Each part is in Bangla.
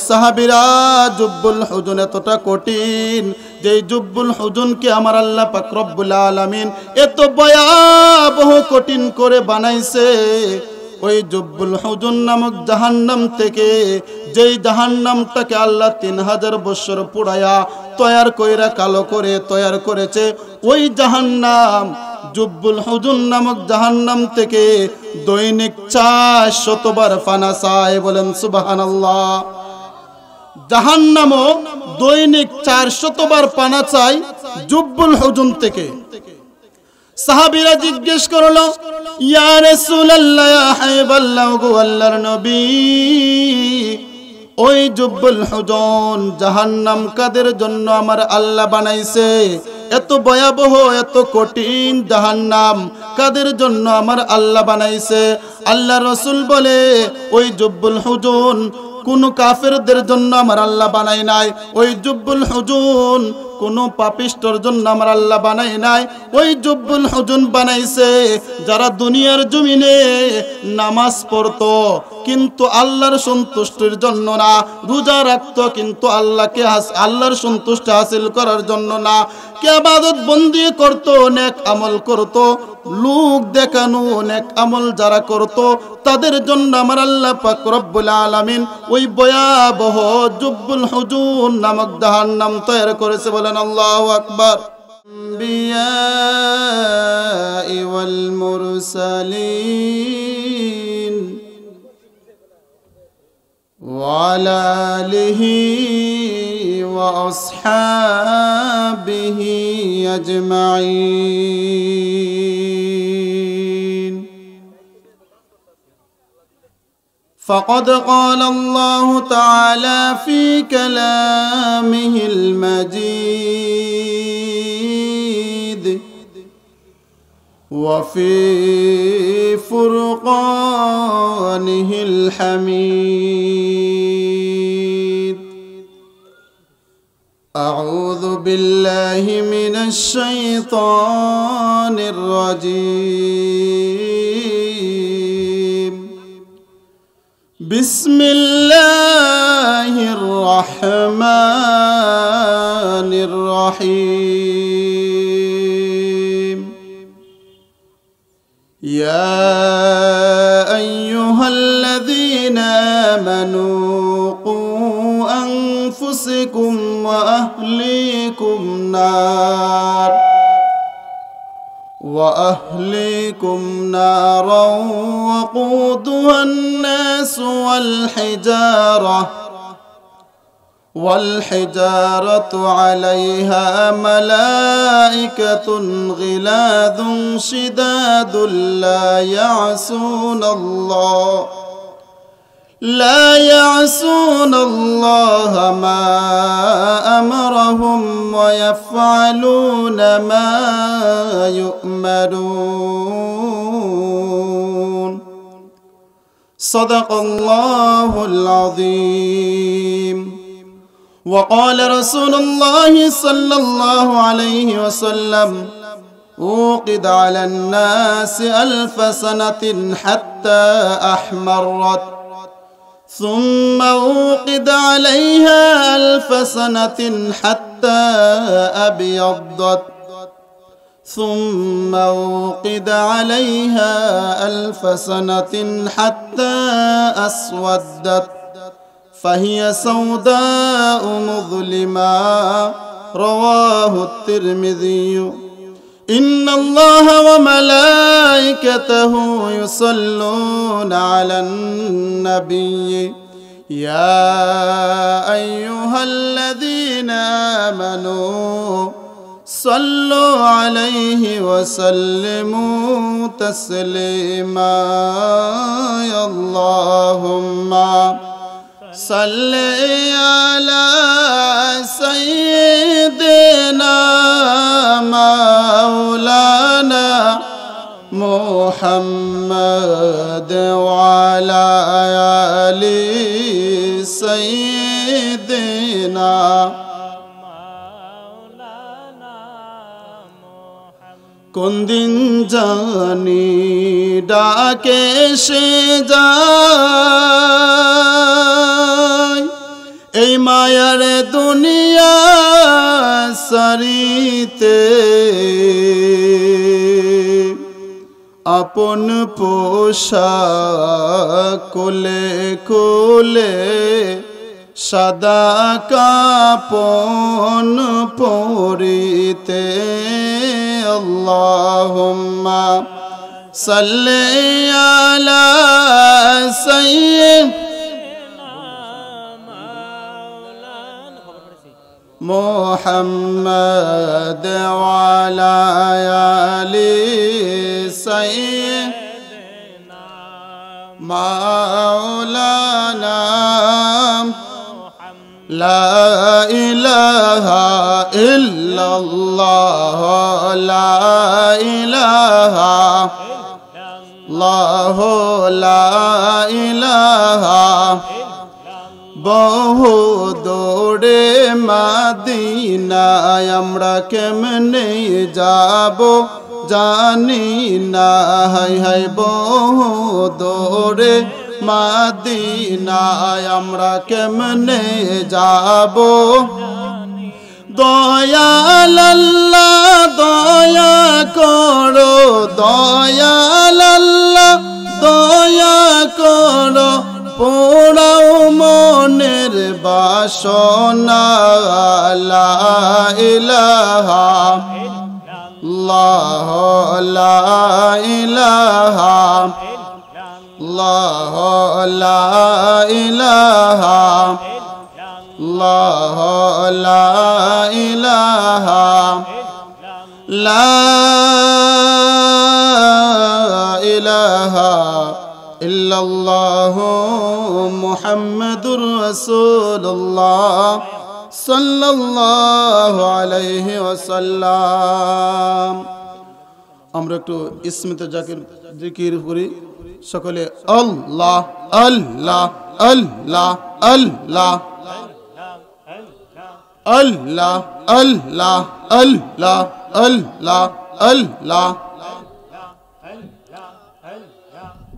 সাহাবীরা জুব্বুল হুজুন এতটা কঠিন যে জুব্বুল হুজুনকে আমার আল্লাহ পাক রব্বুল আলামিন এত ভয়াবহ কঠিন করে বানাইছে। ওই জুব্বুল হুজুন নামক জাহান্নাম থেকে, যেই জাহান্নামটাকে আল্লাহ 3000 বছর পুড়ায়া তৈয়ার কইরা কালো করে তৈয়ার করেছে, ওই জাহান্নাম জুব্বুল হুজুন নামক জাহান্নাম থেকে দৈনিক 400 বার ফানা চায়। বলেন সুবহানাল্লাহ। জাহান্নামও দৈনিক 400 বার পানা চায় জুব্বুল হুজুন থেকে। সাহাবীরা জিজ্ঞেস করলো, ইয়া রাসূলুল্লাহ, ইয়া হাবিবাল্লাহ, গো আল্লাহর নবী, ওই জুব্বুল হুজুন জাহান্নাম কাদের জন্য আমার আল্লাহ বানাইছে? এত ভয়াবহ এত কঠিন জাহান্নাম কাদের জন্য আমার আল্লাহ বানাইছে? আল্লাহ রাসূল বলে, ওই জুব্বুল হুজুন কোন কাফেরদের জন্য আমার আল্লাহ বানাই নাই। ওই জুব্বুল হুজুন কোন পাপিষ্ঠর জন্য আমার আল্লাহ বানাই নাই। ওই জুব্বুল হুজুন বানাইছে যারা দুনিয়ার জমিনে নামাজ পড়তো কিন্তু আল্লাহর সন্তুষ্টির জন্য না, রোজা রাখতো কিন্তু আল্লাহর সন্তুষ্টি হাসিল করার জন্য না, কে ইবাদত বন্দি করতো, নেক আমল করতো, লোক দেখানো নেক আমল যারা করতো তাদের জন্য আমার আল্লাহ পাক রব্বুল আলামিন ওই ভয়াবহ জুব্বুল হুজুন নামক জাহান্নাম তৈয়ার করেছে। বলেন আল্লাহু আকবার। বিয়াই ওয়াল মুরসালিন ওয়া আলা আলিহি ওয়া আসহাবিহি আজমাইন। فقد قال الله تعالى في كلامه المجيد وفي فرقانه الحميد. أعوذ بالله من الشيطان الرجيم. بسم الله الرحمن الرحيم. يا أيها الذين آمنوا قوا أنفسكم وأهليكم نارا وقودها الناس والحجارة عليها ملائكة غلاظ شداد لا يعصون الله ما أمرهم ويفعلون ما يؤمرون. صدق الله العظيم. وقال رسول الله صلى الله عليه وسلم: أوقد على الناس 1000 سنة حتى أحمرت، ثم أوقد عليها 1000 سنة حتى أبيضت، ثم أوقد عليها 1000 سنة حتى أسودت، فهي سوداء مظلمة. رواه الترمذي. إن الله وملائكته يصلون على النبي يا أيها الذين آمنوا صلوا عليه وسلموا تسليما. اللهم صل على سيدنا مولانا محمد وعلى آل سيدنا কোন দিন জানি ডাকে সে যায় এই মায়ার দুনিয়া সারিতে আপন পোশাক কোলে কোলে সাদা কাপন পরিতে আল্লাহুম্মা সাল্লি আলা সাইয়্যিদিনা মুহাম্মাদ ওয়া আলা আলি সাইয়্যিদিনা মাওলানা লা ইলাহা ইল্লাল্লাহ লা ইলাহা ইল্লাল্লাহ লা ইলাহা বহু দূরে মদিনায় আমরা কেমনে যাব জানি না হায় হায় বহু দূরে মদিনায় আমরা কেমনে যাব দয়াল আল্লাহ দয়া করো দয়াল আল্লাহ দয়া করো পোড়াও মনের বাসনা লা ইলাহা ইল্লাল্লাহ লা ইলাহা ইল্লাল্লাহ লা ইলাহা ইল্লাল্লাহ লা ইলাহা লা ইলাহা ইল্লাল্লাহ মুহাম্মাদুর রাসূলুল্লাহ সাল্লাল্লাহু আলাইহি ওয়াসাল্লাম। আমরা একটু ইসমিতে জাকির জিকির করি সকলে আল্লাহ আল্লাহ আল্লাহ আল্লাহ আল্লাহ আল্লাহ আল্লাহ আল্লাহ আল্লাহ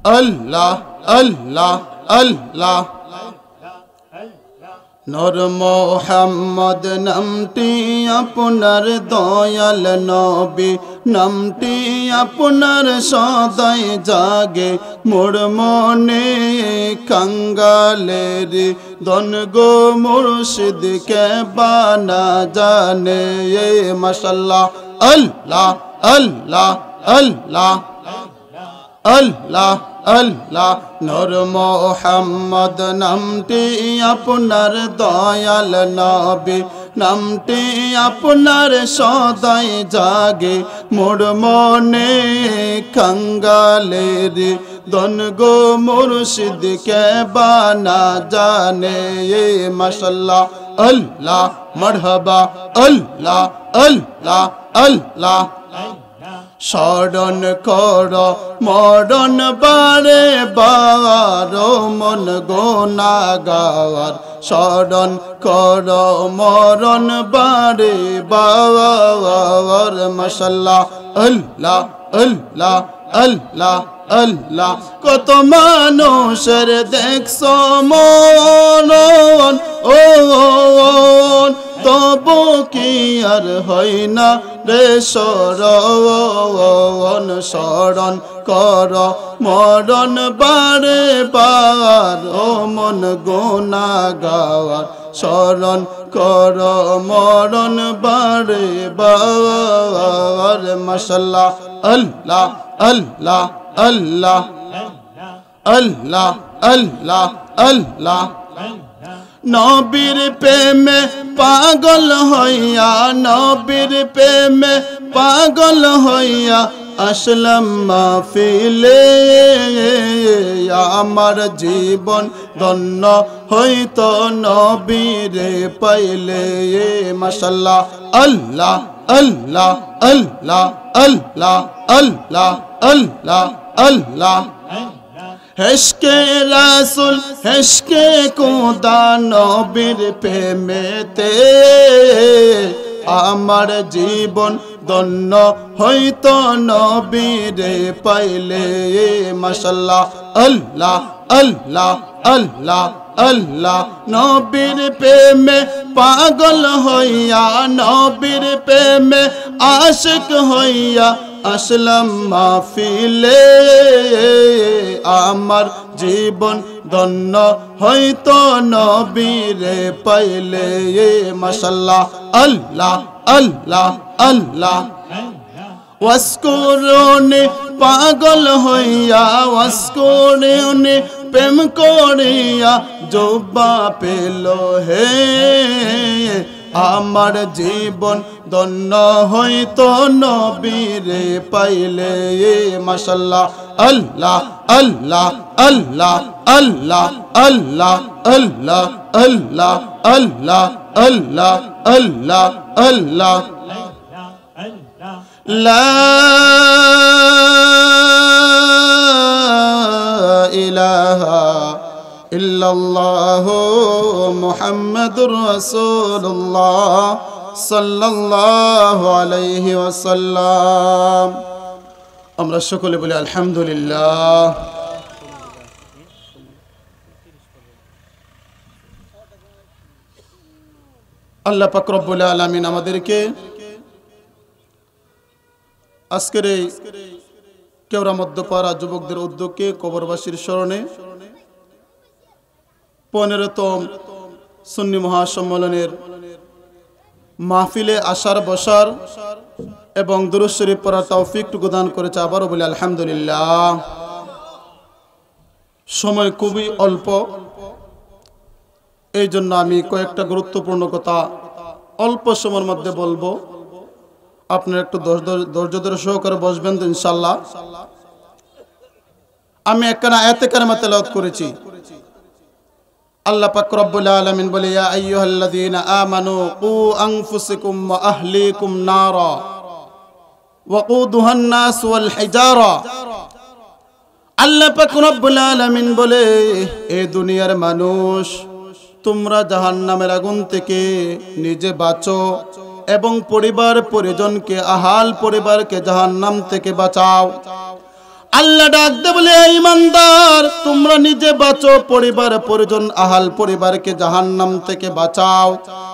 আল্লাহ আল্লাহ আল্লাহ নূর মুহাম্মদ নামটি আপনার দয়াল নবী নামটি আপনার সদাই জাগে মোর মনে কাঙ্গালের দন গো মুর্শিদ কে বানা জানে মাশাআল্লাহ আল্লাহ আল্লাহ আল্লাহ আল্লাহ আল্লাহ নূর মুহাম্মদ নামটি আপনার দয়াল নবী নামটি আপনার সদাই জাগে মোর মনে কাঙ্গালের দন গো মুর্শিদ কে বানা জানে মাশাআল্লাহ আল্লাহ মারহাবা আল্লাহ আল্লাহ আল্লাহ স্মরণ কর মরণ বারে বারো মন গুনাহগার স্মরণ কর মরণ বারে বার মাশাআল্লাহ আল্লাহ আল্লাহ আল্লাহ আল্লাহ কত মানুষের দেখছো মরণ ও তবু কি আর হয় না রে শরণ শরণ কর মরণ বারে বার ও মন গুনাহগার শরণ কর মরণ বারে বার মাশাআল্লাহ আল্লাহ আল্লাহ আল্লাহ আল্লাহ আল্লাহ আল্লাহ নবীর প্রেমে পাগল হইয়া নবীর প্রেমে পাগল হইয়া আসলাম মাহফিলে আমার জীবন ধন্য হইতো নবীরে পাইলে মাশাআল্লাহ আল্লাহ আল্লাহ আল্লাহ আল্লাহ আল্লাহ আল্লাহ আল্লাহ হেশকে রাসূল হেশকে খোদা নবীর প্রেমেতে আমার জীবন ধন্য হইতো নবীরে পাইলে মাশাআল্লাহ আল্লাহ আল্লাহ আল্লাহ আল্লাহ নবীর প্রেমে পাগল হইয়া নবীর প্রেমে আশিক হইয়া আসলাম মাহফিলে আমার জীবন ধন্য হইতো নবীরে পাইলে মাশাআল্লাহ আল্লাহ আল্লাহ আল্লাহ ওয়াসকুরুনি পাগল হইয়া ওয়াসকুরুনি প্রেম করিয়া জোবা পেল হে আমার জীবন ধন্য হইতো নবীরে পাইলে মাশাআল্লাহ আল্লাহ আল্লাহ আল্লাহ আল্লাহ আল্লাহ আল্লাহ আল্লাহ আল্লাহ আল্লাহ আল্লাহ আল্লাহ লা ইলাহা ইল্লাল্লাহু মুহাম্মাদুর রাসূলুল্লাহ সাল্লাল্লাহু আলাইহি ওয়াসাল্লাম। আমরা সকলে বলি আলহামদুলিল্লাহ। আল্লাহ পাক রব্বুল আলামিন আমাদেরকে আজকের এই কেওড়া মধ্যপাড়া যুবকদের উদ্যোগে কবরবাসীর স্মরণে 15তম সুন্নি মহাসম্মেলনের মাহফিলে আসার বসার এবং দুরূদ শরীফ পড়ার তৌফিক দান করেছে। আবারও বলি আলহামদুলিল্লাহ। সময় খুবই অল্প, এই জন্য আমি কয়েকটা গুরুত্বপূর্ণ কথা অল্প সময়ের মধ্যে বলবো। আপনারা একটু ধৈর্য ধরে সহকারে বসবেন তো ইনশাআল্লাহ। আমি একখানা আয়াতে কারিমা তেলাওয়াত করেছি। আল্লাহ পাক রব্বুল আলামিন বলে ইয়া আইয়ুহাল্লাযীনা আমানু কু আনফুসাকুম ওয়া আহলিকুম নারা ওয়াকুদুহান নাস ওয়াল হিজারা। আল্লাহ পাক রব্বুল আলামিন বলে এই দুনিয়ার মানুষ তোমরা জাহান্নামের আগুন থেকে নিজে বাঁচো এবং পরিবার পরিজনকে আহাল পরিবারকে জাহান্নাম থেকে বাঁচাও। আল্লাহ ডাক দে বলে ঈমানদার তোমরা নিজে বাঁচো, পরিবার পরিজন আহাল পরিবারকে জাহান্নাম থেকে বাঁচাও।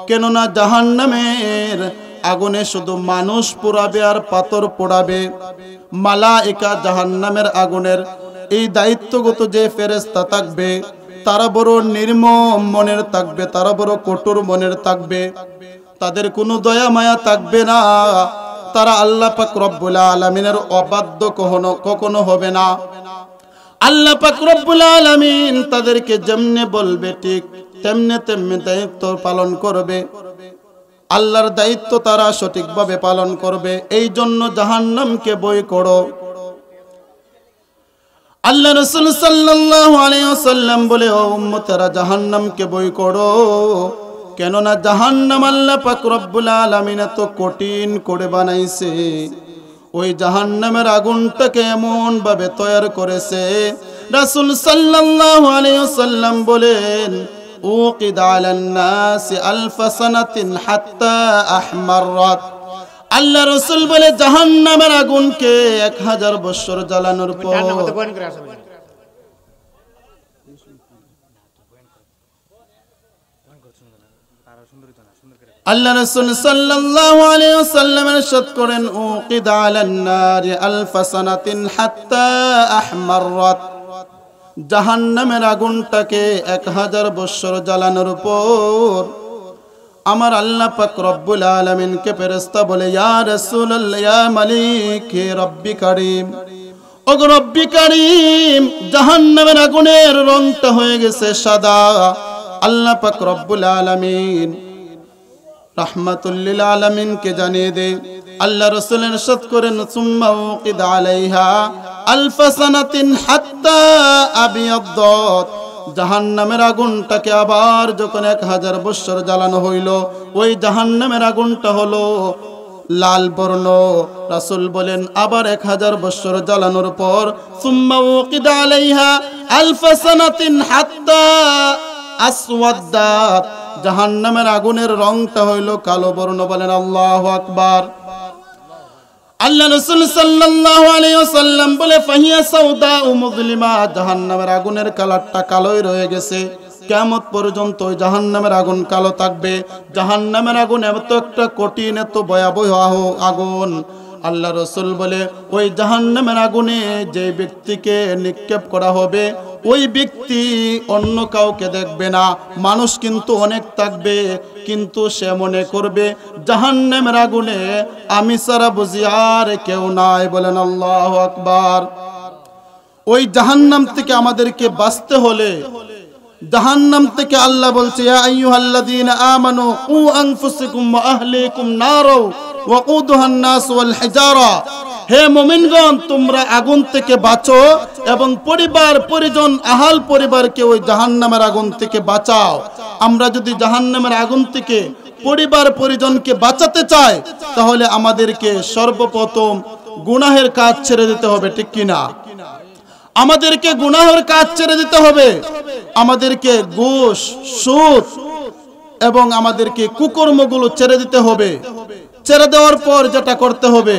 কেননা জাহান্নামের আগুনে শুধু মানুষ পোড়াবে আর পাথর পোড়াবে। মালায়েকা জাহান্নামের আগুনের এই দায়িত্বগত যে ফেরেশতা থাকবে তারা বড় নির্মম মনের থাকবে, তারা বড় কঠোর মনের থাকবে, তাদের কোনো দয়া মায়া থাকবে না। তারা আল্লাহ পাক রব্বুল আলামিনের অবাধ্য কখনো হবে না। আল্লাহ পাক রব্বুল আলামিন তাদেরকে যেমনে বলবে ঠিক তেমনি দায়িত্ব পালন করবে। আল্লাহর দায়িত্ব তারা সঠিকভাবে পালন করবে। এই জন্য জাহান্নামকে ভয় করো। আল্লাহ রাসূল সাল্লাল্লাহু আলাইহি ওয়াসাল্লাম বলে ও উম্মতেরা জাহান্নামকে ভয় করো। কেননা জাহান্নাম আল্লাহ পাক রব্বুল আলামিন এত কঠিন করে বানাইছে। ওই জাহান্নামের আগুনটাকে এমন ভাবে তৈরি করেছে, রাসূল সাল্লাল্লাহু আলাইহি ওয়াসাল্লাম বলেন উকিদ আলান নাস আলফ সানাতিন হাত্তা আহমাররাত। আল্লাহ রাসূল বলে জাহান্নামের আগুনকে 1000 বছর জ্বালানোর পর আল্লাহ রাসূল সাল্লাল্লাহু আলাইহি ওয়াসাল্লাম ইরশাদ করেন উকিদ আলান নার আলফ সানাতিন হাত্তা আহমাররাত। জাহান্নামের আগুনটাকে 1000 বছর জ্বালানোর পর আমার আল্লাহ পাক রব্বুল আলামিনকে ফেরেশতা বলে ইয়া রাসূলুল্লাহ ইয়া মালিক হে রব্বি কারীম, ও রব্বি কারীম জাহান্নামের আগুনের রংটা হয়ে গেছে সাদা। আল্লাহ পাক রব্বুল আলামিন রাহমাতুল লিল আলামিন কে জানিয়ে দে। আল্লাহ রাসূল ইরশাদ করেন সুম্মা উকিদ আলাইহা আলফ সানাতিন হাত্তা আবিয়াদ্দাত। জাহান্নামের আগুনটাকে আবার যখন 1000 বছর জ্বালানো হইল ওই জাহান্নামের আগুনটা হলো লাল বর্ণ। রাসূল বলেন আবার 1000 বছর জ্বালানোর পর সুম্মা উকিদ আলাইহা আলফ সানাতিন হাত্তা আসওয়াদাত। জাহান্নামের আগুনের রংটা হইল কালো বর্ণ। বলেন আল্লাহু আকবার। আল্লাহ রাসূল সাল্লাল্লাহু আলাইহি ওয়াসাল্লাম বলে ফাহিয়া সাউদা ও মুজলিমা। জাহান্নামের আগুনের কালারটা কালোই রয়ে গেছে। কিয়ামত পর্যন্ত ওই জাহান্নামের আগুন কালো থাকবে। জাহান্নামের আগুন এত একটা কঠিন, এত ভয়াবহ আগুন। আল্লাহ রাসূল বলে ওই জাহান্নামের আগুনে যে ব্যক্তিকে নিক্ষেপ করা হবে ওই ব্যক্তি অন্য কাউকে দেখবে না। মানুষ কিন্তু অনেক থাকবে, কিন্তু সে মনে করবে জাহান্নামের আগুনে আমি ছাড়া বুঝি আর কেউ নাই। বলেন আল্লাহু আকবার। ওই জাহান্নাম থেকে আমাদেরকে বাঁচতে হলে, জাহান্নাম থেকে আল্লাহ বলছে ইয়া আইয়ুহাল্লাযীনা আমানু কু আনফুসাকুম ওয়া আহলিকুম নারা ওয়াকুদুহান নাস ওয়াল হিজারা, হে মুমিনগণ তোমরা আগুন থেকে বাঁচো এবং পরিবার পরিজন আহাল পরিবারকে ওই জাহান্নামের আগুন থেকে বাঁচাও। আমরা যদি জাহান্নামের আগুন থেকে পরিবার পরিজনকে বাঁচাতে চাই তাহলে আমাদেরকে সর্বপ্রথম গুনাহের কাজ ছেড়ে দিতে হবে, ঠিক কিনা? আমাদেরকে গুনাহের কাজ ছেড়ে দিতে হবে, আমাদেরকে ঘুষ সুদ এবং আমাদেরকে কুকর্মগুলো ছেড়ে দিতে হবে। ছেড়ে দেওয়ার পর যেটা করতে হবে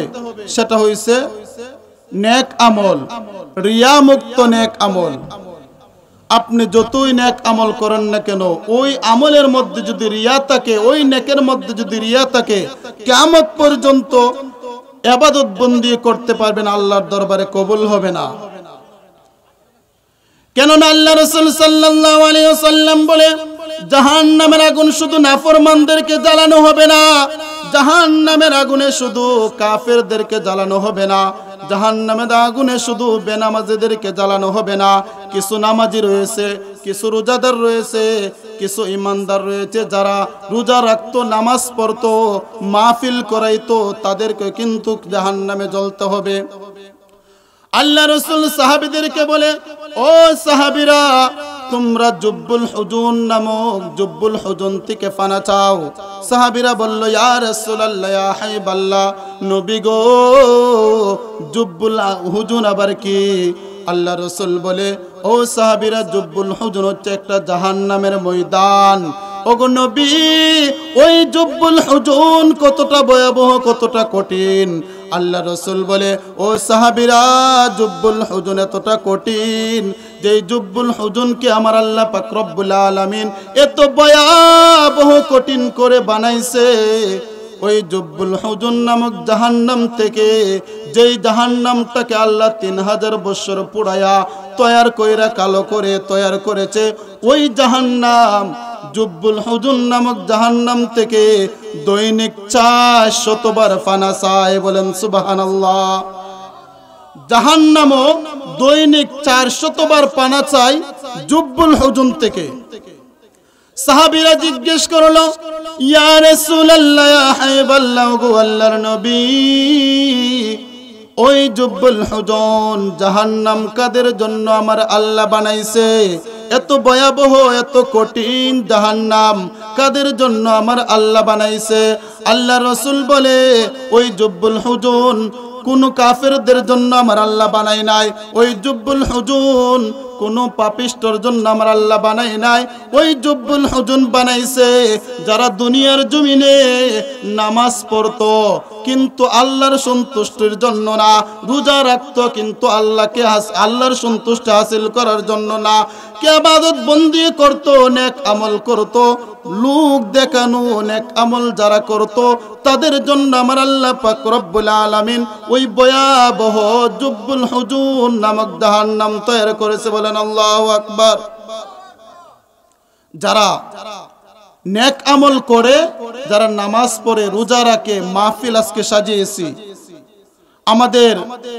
সেটা হইছে নেক আমল, রিয়া মুক্ত নেক আমল। আপনি যতই নেক আমল করেন না কেন ওই আমলের মধ্যে যদি রিয়া থাকে, ওই নেকের মধ্যে যদি রিয়া থাকে, কিয়ামত পর্যন্ত ইবাদত বন্দি করতে পারবেন, আল্লাহর দরবারে কবুল হবে না। কেননা আল্লাহ রাসূল সাল্লাল্লাহু আলাইহি ওয়াসাল্লাম বলে জাহান্নামের আগুন শুধু নাফরমানদেরকে জ্বালানো হবে না, জাহান্নামের আগুনে শুধু কাফেরদেরকে জ্বালানো হবে না, জাহান্নামের আগুনে শুধু বেনামাজিদেরকে জ্বালানো হবে না। কিছু নামাজি রয়েছে, কিছু রোজাদার রয়েছে, কিছু ইমানদার রয়েছে যারা রোজা রাখতো, নামাজ পড়তো, মাহফিল করাইতো, তাদেরকে কিন্তু জাহান্নামে জ্বলতে হবে। আল্লাহ রাসূল সাহাবীদেরকে বলে ও সাহাবীরা তোমরা জুব্বুল হুজুন নামক জুব্বুল হুজুন থেকে ফানা চাও। সাহাবীরা বলল ইয়া রাসূলুল্লাহ ইয়া হাবিবাল্লাহ, নবী গো জুব্বুল হুজুন আবার কি? আল্লাহ রাসূল বলে ও সাহাবীরা জুব্বুল হুজুন হচ্ছে একটা জাহান্নামের ময়দান। ওগো নবী ওই জুব্বুল হুজুন কতটা ভয়াবহ, কতটা কঠিন। আল্লাহ রাসূল বলে ও সাহাবীরা জুব্বুল হুজুন এতটা কঠিন যে জুব্বুল হুজুনকে আমার আল্লাহ পাক রব্বুল আলামিন এত ভয়াবহ কঠিন করে বানাইছে। ওই জুব্বুল হুজুন নামক জাহান্নাম থেকে, যেই জাহান্নামটাকে আল্লাহ 3000 বছর পুড়ায়া তৈয়ার কইরা কালো করে তৈয়ার করেছে, ওই জাহান্নাম জুব্বুল হুজুন নামক জাহান্নাম থেকে দৈনিক 400 বার ফানা চায়। বলেন সুবহানাল্লাহ। জাহান্নামও দৈনিক 400 বার পানা চায় জুব্বুল হুজুন থেকে। সাহাবীরা জিজ্ঞেস করলো ইয়া রাসূলুল্লাহ ইয়া হাবিবাল্লাহ গো আল্লাহর নবী, ওই জুব্বুল হুজুন জাহান্নাম কাদের জন্য আমার আল্লাহ বানাইছে? এত ভয়াবহ এত কঠিন জাহান্নাম কাদের জন্য আমার আল্লাহ বানাইছে? আল্লাহ রাসূল বলে ওই জুব্বুল হুজুন কোন কাফেরদের জন্য আমার আল্লাহ বানাই নাই, ওই জুব্বুল হুজুন কোন পাপিষ্ঠর জন্য আমার আল্লাহ বানাই নাই। ওই জুব্বুল হুজুন বানাইছে যারা দুনিয়ার জমিনে নামাজ পড়তো কিন্তু আল্লাহর সন্তুষ্টির জন্য না, রোজা রাখতো কিন্তু আল্লাহর সন্তুষ্টি হাসিল করার জন্য না, ইবাদত বন্দি করতো, নেক আমল করতো, লোক দেখানো নেক আমল যারা করতো তাদের জন্য আমার আল্লাহ পাক রব্বুল আলামিন ওই ভয়াবহ জুব্বুল হুজুন নামক জাহান্নাম তৈরি করেছে। বলেন আল্লাহু আকবার। যারা নেক আমল করে, যারা নামাজ পড়ে, রোজা রাখে, মাহফিল আজকে সাজিয়েছি, আমাদের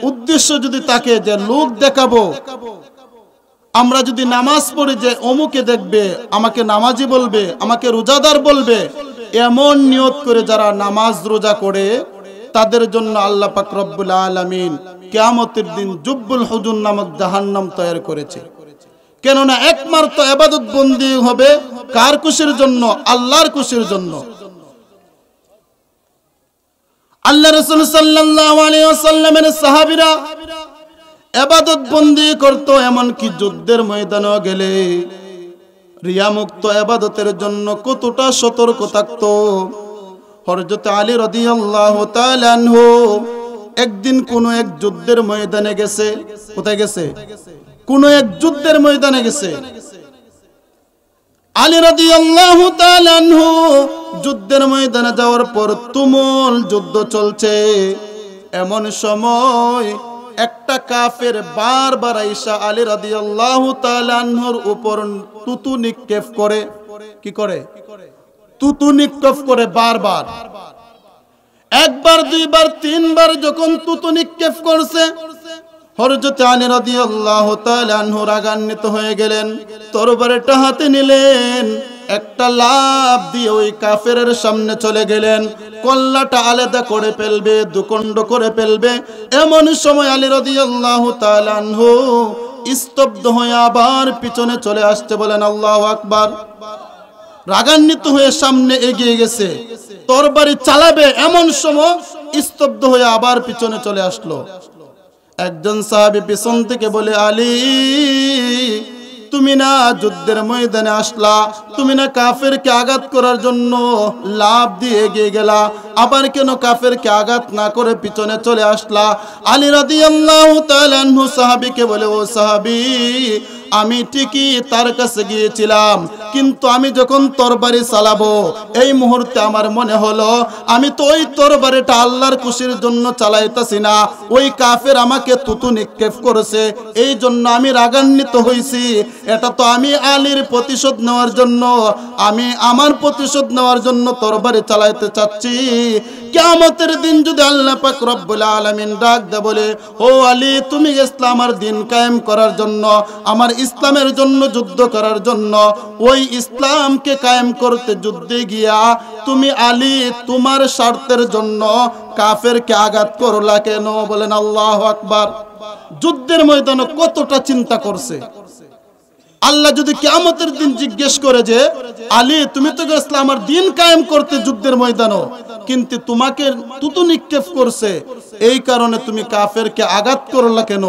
উদ্দেশ্য যদি থাকে যে লোক দেখাবো, আমরা যদি নামাজ পড়ি যে অমুকে দেখবে, আমাকে নামাজি বলবে, আমাকে রোজাদার বলবে, এমন নিয়ত করে যারা নামাজ রোজা করে তাদের জন্য আল্লাহ পাক রব্বুল আলামিন কিয়ামতের দিন জুব্বুল হুজুন নামক জাহান্নাম তৈরি করেছে। কেননা একমাত্র ইবাদত বন্দি হবে কার খুশির জন্য? আল্লাহর খুশির জন্য। আল্লাহ রাসূল সাল্লাল্লাহু আলাইহি ওয়াসাল্লামের সাহাবীরা ইবাদত বন্দি করত, এমন কি যুদ্ধের ময়দানে গেলে রিয়ামুক্ত ইবাদতের জন্য কতটা সতর্ক থাকতো। হযরত আলী রাদিয়াল্লাহু তাআলা আনহু একদিন কোন এক যুদ্ধের ময়দানে গেছে। কোথায় গেছে? কোন এক যুদ্ধের ময়দানে গেছে। আলী রাদিয়াল্লাহু তাআলা আনহু যুদ্ধের ময়দানে যাওয়ার পর তুমুল যুদ্ধ চলছে। এমন সময় একটা কাফের বারবার আইসা আলী রাদিয়াল্লাহু তাআলা আনহুর উপর তুতু নিক্ষেপ করে। কি করে? তুতু নিক্ষেপ করে বারবার। একবার, দুইবার, তিনবার যখন তুতু নিক্ষেপ করছে, হযরত আলী রাদিয়াল্লাহু তাআলা আনহু রাগান্বিত হয়ে গেলেন। তরবারিটা হাতে নিলেন, একটা লাফ দিয়ে ওই কাফেরের সামনে চলে গেলেন। কল্লাটা আলাদা করে ফেলবে, দুখণ্ড করে ফেলবে। এমন সময় আলী রাদিয়াল্লাহু তাআলা আনহু স্তব্ধ হয়ে আবার পিছনে চলে আসতে বলেন আল্লাহু আকবার। রাগান্বিত হয়ে সামনে এগিয়ে গেছে, তরবারি চালাবে, এমন সময় স্তব্ধ হয়ে আবার পিছনে চলে আসলো। একজন সাহাবী পিছন থেকে বলে, আলী, তুমি না যুদ্ধের ময়দানে আসলা, তুমি না কাফেরকে আঘাত করার জন্য লাফ দিয়ে এগিয়ে গেলা, আবার কেন কাফেরকে আঘাত না করে পিছনে চলে আসলা? আলী রাদিয়াল্লাহু তাআলা আনহু সাহাবীকে বলে, ও সাহাবী, আমি ঠিকই তার কাছে গিয়েছিলাম, কিন্তু আমি যখন তরবারি চালাবো এই মুহূর্তে আমার মনে হলো আমি তো ওই তরবারিটা আল্লাহর খুশির জন্য চালাইতাছি না, ওই কাফের আমাকে তুতু নিক্ষেপ করেছে, এই জন্য আমি রাগান্বিত হয়েছি। এটা তো আমি আলীর প্রতিশোধ নেওয়ার জন্য, আমি আমার প্রতিশোধ নেওয়ার জন্য তরবারি চালাইতে চাচ্ছি। কিয়ামতের দিন যদি আল্লাহ পাক রব্বুল আলামিন ডাক দে বলে, ও আলী, তুমি ইসলামের দিন কায়েম করার জন্য, আমার ইসলামের জন্য যুদ্ধ করার জন্য, ওই ইসলামকে কায়েম করতে যুদ্ধে গিয়া তুমি আলী তোমার স্বার্থের জন্য কাফেরকে আঘাত করলা কেন? বলেন আল্লাহু আকবার। যুদ্ধের ময়দানে কতটা চিন্তা করছে। আল্লাহ যদি কিয়ামতের দিন জিজ্ঞেস করে যে, আলী, তুমি তো ইসলামের দিন কায়েম করতে যুদ্ধের ময়দানে, কিন্তু তোমাকে তুতু নিক্ষেপ করছে, এই কারণে তুমি কাফেরকে আঘাত করলা কেন?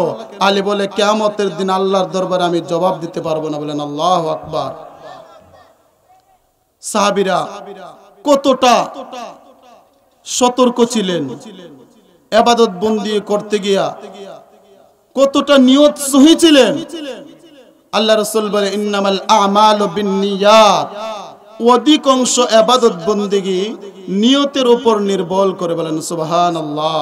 আলী বলে, কিয়ামতের দিন আল্লাহর দরবারে আমি জবাব দিতে পারবো না। বলেন আল্লাহু আকবার। সাহাবীরা কতটা সতর্ক ছিলেন, ইবাদত বন্দি করতে গিয়া কতটা নিয়ত সহি ছিলেন। আল্লাহ রাসূল বলে, ইন্নামাল আমালু বিন্নিয়াত, অধিকাংশ ইবাদত বন্দেগী নিয়তের উপর নির্ভর করে। বলেন সুবহানাল্লাহ।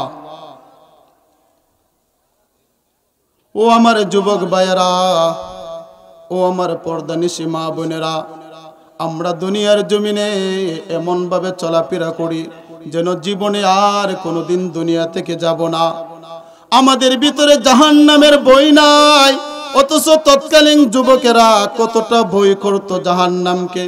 ও আমার যুবক ভাইয়েরা, ও আমার পর্দানিশী মা বোনেরা, আমরা দুনিয়ার জমিনে এমন ভাবে চলাফেরা করি যেন জীবনে আর কোনোদিন দুনিয়া থেকে যাব না। আমাদের ভিতরে জাহান্নামের ভয় নাই, অথচ তৎকালীন যুবকেরা কতটা ভয় করত জাহান্নামকে।